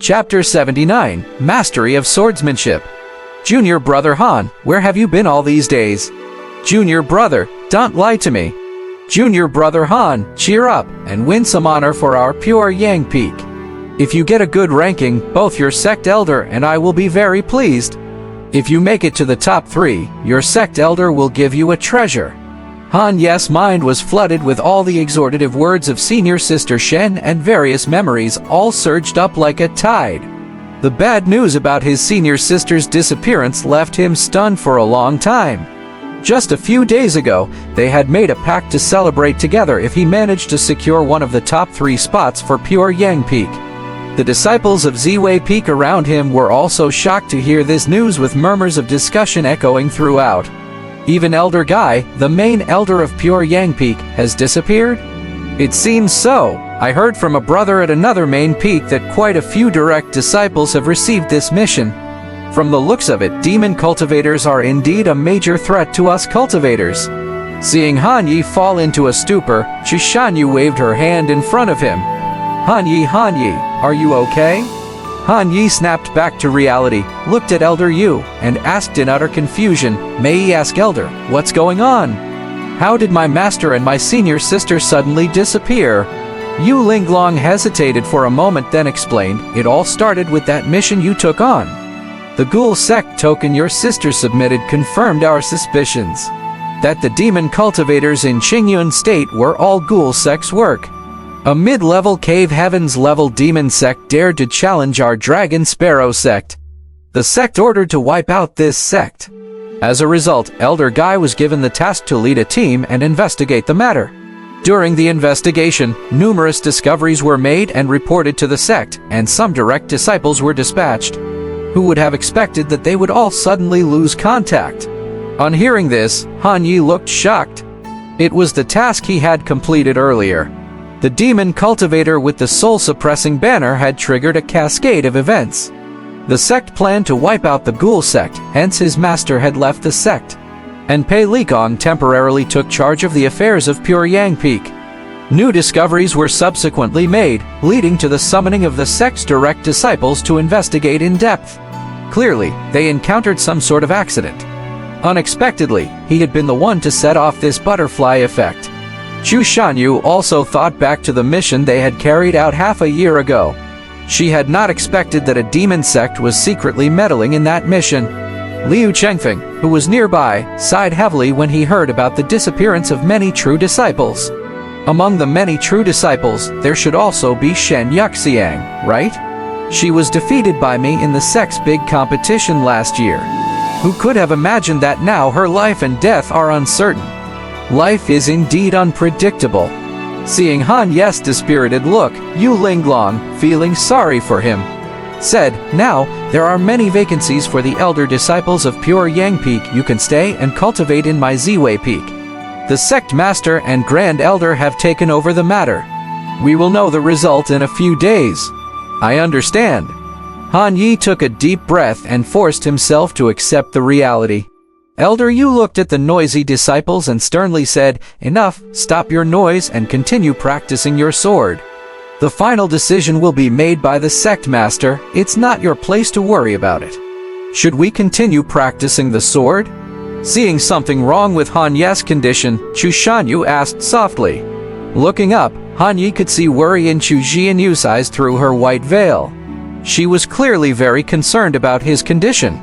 Chapter 79, Mastery of Swordsmanship. Junior brother Han, where have you been all these days? Junior brother, don't lie to me. Junior brother Han, cheer up and win some honor for our pure Yang Peak. If you get a good ranking, both your sect elder and I will be very pleased. If you make it to the top 3, your sect elder will give you a treasure. Han Ye's mind was flooded with all the exhortative words of senior sister Shen, and various memories all surged up like a tide. The bad news about his senior sister's disappearance left him stunned for a long time. Just a few days ago, they had made a pact to celebrate together if he managed to secure one of the top 3 spots for pure Yang Peak. The disciples of Ziwei Peak around him were also shocked to hear this news, with murmurs of discussion echoing throughout. Even Elder Guy, the main elder of pure Yang Peak, has disappeared? It seems so. I heard from a brother at another main peak that quite a few direct disciples have received this mission. From the looks of it, demon cultivators are indeed a major threat to us cultivators. Seeing Han Yi fall into a stupor, Shishanyu waved her hand in front of him. Han Yi, are you okay? Han Yi snapped back to reality, looked at Elder Yu, and asked in utter confusion, "May I ask, Elder, what's going on? How did my master and my senior sister suddenly disappear?" Yu Langlang hesitated for a moment, then explained, "It all started with that mission you took on. The ghoul sect token your sister submitted confirmed our suspicions that the demon cultivators in Qingyun State were all ghoul sect's work. A mid-level Cave Heavens level demon sect dared to challenge our Dragon Sparrow sect. The sect ordered to wipe out this sect. As a result, Elder Guy was given the task to lead a team and investigate the matter. During the investigation, numerous discoveries were made and reported to the sect, and some direct disciples were dispatched. Who would have expected that they would all suddenly lose contact?" On hearing this, Han Yi looked shocked. It was the task he had completed earlier. The demon cultivator with the soul-suppressing banner had triggered a cascade of events. The sect planned to wipe out the ghoul sect, hence his master had left the sect. And Pei Likong temporarily took charge of the affairs of pure Yang Peak. New discoveries were subsequently made, leading to the summoning of the sect's direct disciples to investigate in depth. Clearly, they encountered some sort of accident. Unexpectedly, he had been the one to set off this butterfly effect. Chu Shanyu also thought back to the mission they had carried out half a year ago. She had not expected that a demon sect was secretly meddling in that mission. Liu Chengfeng, who was nearby, sighed heavily when he heard about the disappearance of many true disciples. Among the many true disciples, there should also be Shen Yuxiang, right? She was defeated by me in the sect's big competition last year. Who could have imagined that now her life and death are uncertain? Life is indeed unpredictable. Seeing Han Ye's dispirited look, Yu Langlang, feeling sorry for him, said, "Now, there are many vacancies for the elder disciples of pure Yang Peak. You can stay and cultivate in my Ziwei Peak. The sect master and grand elder have taken over the matter. We will know the result in a few days." "I understand." Han Yi took a deep breath and forced himself to accept the reality. Elder Yu looked at the noisy disciples and sternly said, "Enough, stop your noise and continue practicing your sword. The final decision will be made by the sect master. It's not your place to worry about it. Should we continue practicing the sword?" Seeing something wrong with Han Ye's condition, Chu Shanyu asked softly. Looking up, Han Yi could see worry in Chu Jianyu's eyes through her white veil. She was clearly very concerned about his condition.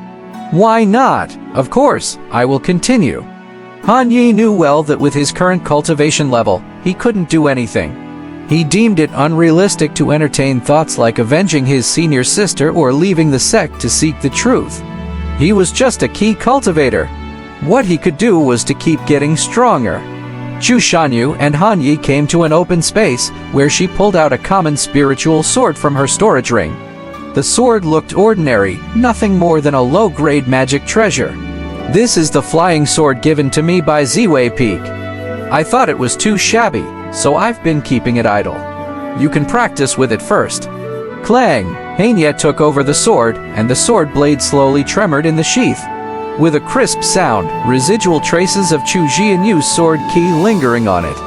"Why not? Of course, I will continue." Han Yi knew well that with his current cultivation level, he couldn't do anything. He deemed it unrealistic to entertain thoughts like avenging his senior sister or leaving the sect to seek the truth. He was just a key cultivator. What he could do was to keep getting stronger. Chu Shanyu and Han Yi came to an open space, where she pulled out a common spiritual sword from her storage ring. The sword looked ordinary, nothing more than a low-grade magic treasure. "This is the flying sword given to me by Ziwei Peak. I thought it was too shabby, so I've been keeping it idle. You can practice with it first." Clang! Hanya took over the sword, and the sword blade slowly tremored in the sheath. With a crisp sound, residual traces of Chu Jianyu's sword key lingering on it.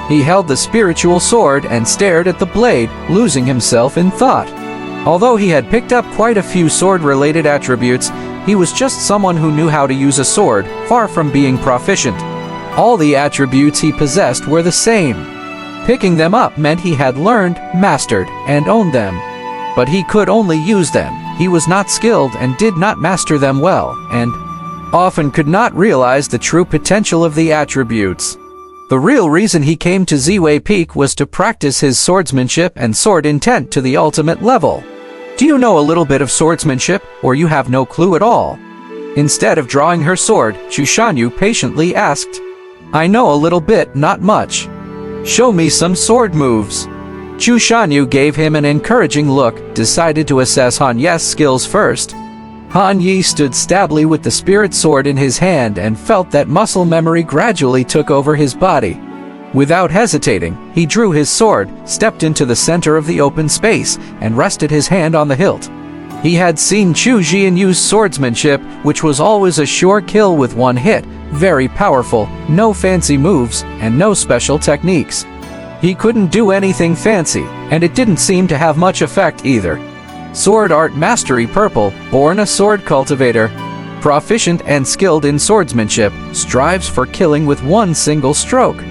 He held the spiritual sword and stared at the blade, losing himself in thought. Although he had picked up quite a few sword-related attributes, he was just someone who knew how to use a sword, far from being proficient. All the attributes he possessed were the same. Picking them up meant he had learned, mastered, and owned them. But he could only use them. He was not skilled and did not master them well, and often could not realize the true potential of the attributes. The real reason he came to Ziwei Peak was to practice his swordsmanship and sword intent to the ultimate level. Do you know a little bit of swordsmanship, or you have no clue at all? Instead of drawing her sword, Chushanyu patiently asked, I know a little bit, not much. Show me some sword moves. Chushanyu gave him an encouraging look, decided to assess Han Ye's skills first. Han Yi stood stably with the spirit sword in his hand and felt that muscle memory gradually took over his body. Without hesitating, he drew his sword, stepped into the center of the open space, and rested his hand on the hilt. He had seen Chu Jian use swordsmanship, which was always a sure kill with one hit, very powerful, no fancy moves, and no special techniques. He couldn't do anything fancy, and it didn't seem to have much effect either. Sword Art Mastery Purple, born a sword cultivator, proficient and skilled in swordsmanship, strives for killing with one single stroke.